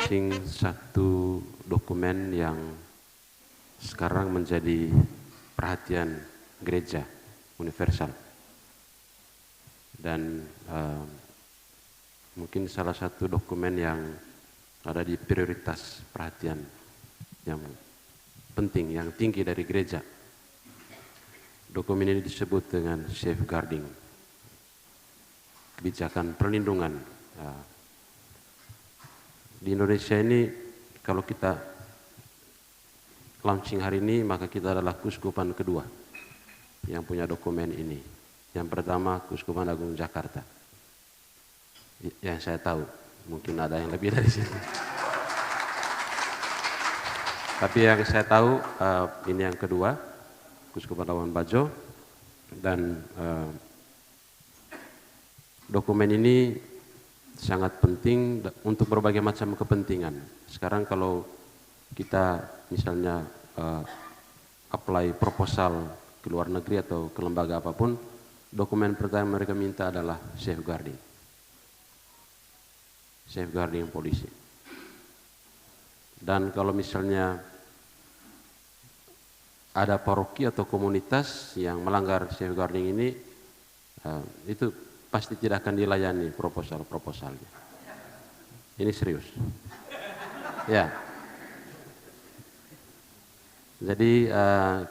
melaunching satu dokumen yang sekarang menjadi perhatian gereja universal. Dan mungkin salah satu dokumen yang ada di prioritas perhatian yang penting, yang tinggi dari gereja. Dokumen ini disebut dengan safeguarding, kebijakan perlindungan. Di Indonesia ini kalau kita launching hari ini, maka kita adalah Keuskupan kedua yang punya dokumen ini. Yang pertama Keuskupan Agung Jakarta, yang saya tahu, mungkin ada yang lebih dari sini. Tapi yang saya tahu ini yang kedua, Keuskupan Labuan Bajo. Dan dokumen ini sangat penting untuk berbagai macam kepentingan. Sekarang kalau kita misalnya apply proposal ke luar negeri atau ke lembaga apapun, dokumen pertama mereka minta adalah safeguarding. Safeguarding polisi. Dan kalau misalnya ada paroki atau komunitas yang melanggar safeguarding ini, itu pasti tidak akan dilayani proposal-proposalnya. Ini serius. Ya. Jadi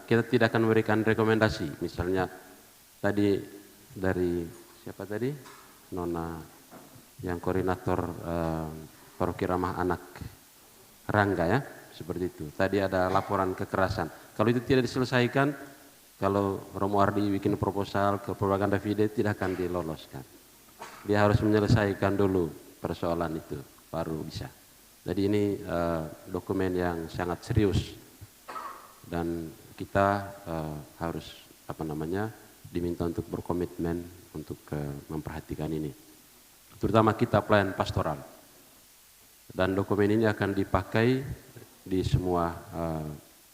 kita tidak akan memberikan rekomendasi. Misalnya tadi dari siapa tadi? Nona yang koordinator paroki ramah anak, Rangga ya, seperti itu. Tadi ada laporan kekerasan. Kalau itu tidak diselesaikan, kalau Romo Ardi bikin proposal ke Propaganda Fide tidak akan diloloskan. Dia harus menyelesaikan dulu persoalan itu, baru bisa. Jadi ini dokumen yang sangat serius dan kita harus diminta untuk berkomitmen untuk memperhatikan ini. Terutama kita pelayan pastoral. Dan dokumen ini akan dipakai di semua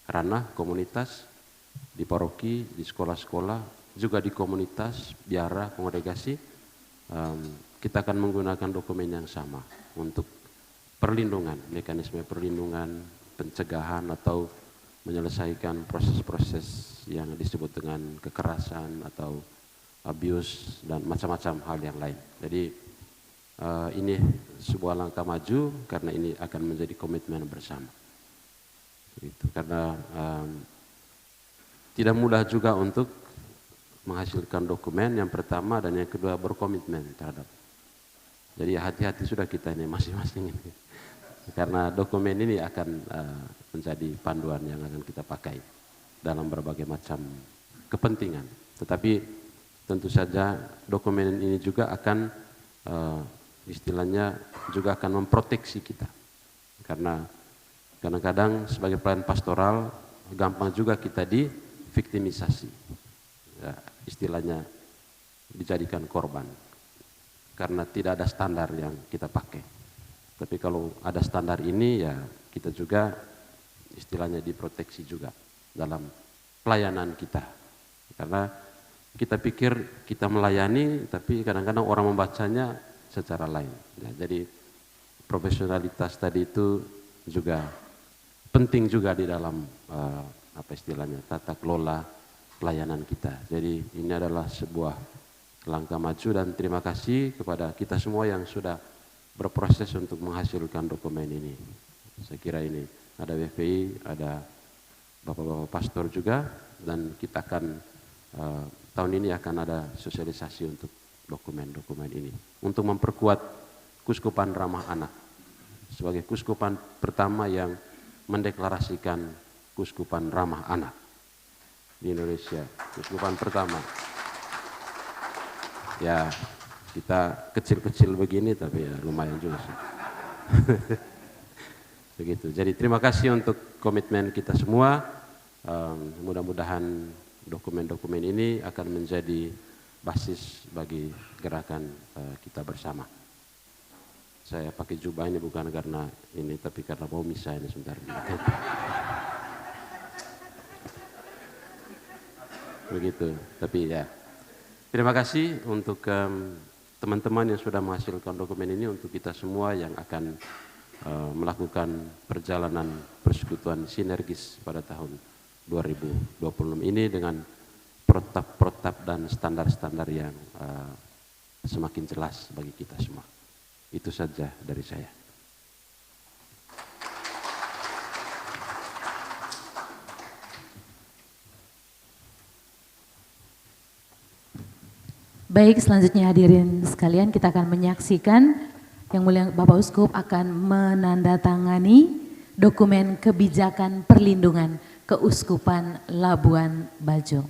ranah komunitas, di paroki, di sekolah-sekolah, juga di komunitas, biara, kongregasi. Kita akan menggunakan dokumen yang sama untuk perlindungan, mekanisme perlindungan, pencegahan atau menyelesaikan proses-proses yang disebut dengan kekerasan atau abuse dan macam-macam hal yang lain. Jadi ini sebuah langkah maju karena ini akan menjadi komitmen bersama. Gitu. Karena tidak mudah juga untuk menghasilkan dokumen yang pertama dan yang kedua berkomitmen terhadap. Jadi hati-hati sudah kita ini masing-masing ini. Karena dokumen ini akan menjadi panduan yang akan kita pakai dalam berbagai macam kepentingan. Tetapi tentu saja dokumen ini juga akan istilahnya juga akan memproteksi kita. Karena kadang-kadang sebagai pelayan pastoral gampang juga kita diviktimisasi. Ya, istilahnya dijadikan korban. Karena tidak ada standar yang kita pakai. Tapi kalau ada standar ini ya kita juga istilahnya diproteksi juga dalam pelayanan kita. Karena kita pikir kita melayani tapi kadang-kadang orang membacanya secara lain. Ya, jadi profesionalitas tadi itu juga penting juga di dalam istilahnya tata kelola pelayanan kita. Jadi ini adalah sebuah langkah maju dan terima kasih kepada kita semua yang sudah berproses untuk menghasilkan dokumen ini. Saya kira ini ada WPI, ada bapak-bapak pastor juga, dan kita akan tahun ini akan ada sosialisasi untuk dokumen-dokumen ini untuk memperkuat Keuskupan Ramah Anak sebagai keuskupan pertama yang mendeklarasikan Keuskupan Ramah Anak di Indonesia, keuskupan pertama. Ya, kita kecil-kecil begini tapi ya lumayan juga sih. Begitu. Jadi terima kasih untuk komitmen kita semua. Mudah-mudahan dokumen-dokumen ini akan menjadi basis bagi gerakan kita bersama. Saya pakai jubah ini bukan karena ini, tapi karena mau misa ini sebentar. Begitu. Tapi ya, terima kasih untuk teman-teman yang sudah menghasilkan dokumen ini, untuk kita semua yang akan melakukan perjalanan persekutuan sinergis pada tahun 2026 ini dengan protap-protap dan standar-standar yang semakin jelas bagi kita semua. Itu saja dari saya. Baik, selanjutnya hadirin sekalian, kita akan menyaksikan Yang Mulia Bapak Uskup akan menandatangani dokumen kebijakan perlindungan Keuskupan Labuan Bajo.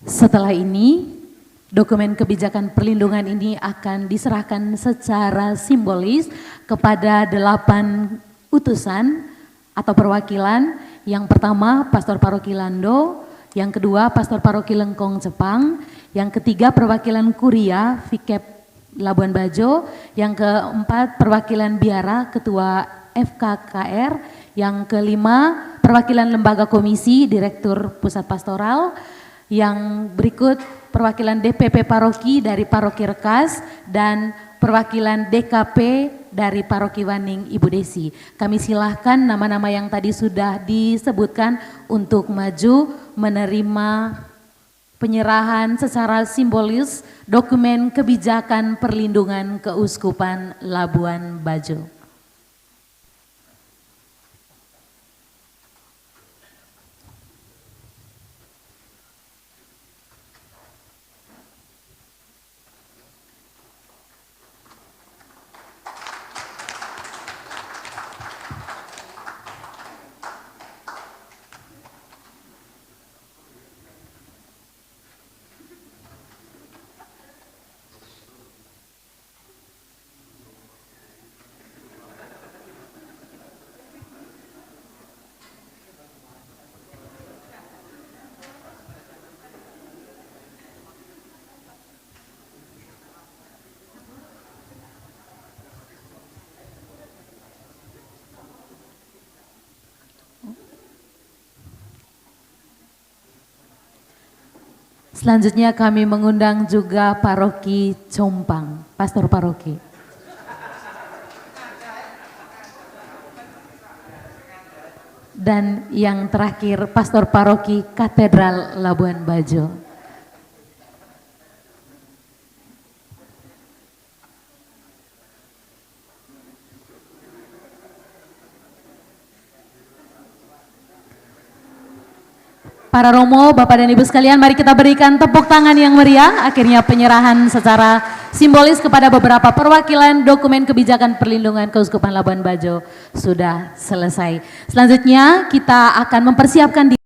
Setelah ini, dokumen kebijakan perlindungan ini akan diserahkan secara simbolis kepada 8 utusan atau perwakilan. Yang pertama, Pastor Paroki Lando, yang kedua, Pastor Paroki Lengkong Jepang, yang ketiga, perwakilan Kuria, Vikep Labuan Bajo, yang keempat, perwakilan Biara, Ketua FKKR, yang kelima, perwakilan Lembaga Komisi, Direktur Pusat Pastoral, yang berikut perwakilan DPP Paroki dari Paroki Rekas dan perwakilan DKP dari Paroki Waning Ibu Desi. Kami silahkan nama-nama yang tadi sudah disebutkan untuk maju menerima penyerahan secara simbolis dokumen kebijakan perlindungan Keuskupan Labuan Bajo. Selanjutnya kami mengundang juga Paroki Compang, Pastor Paroki. Dan yang terakhir Pastor Paroki Katedral Labuan Bajo. Para Romo, Bapak dan Ibu sekalian, mari kita berikan tepuk tangan yang meriah. Akhirnya penyerahan secara simbolis kepada beberapa perwakilan dokumen kebijakan perlindungan Keuskupan Labuan Bajo sudah selesai. Selanjutnya kita akan mempersiapkan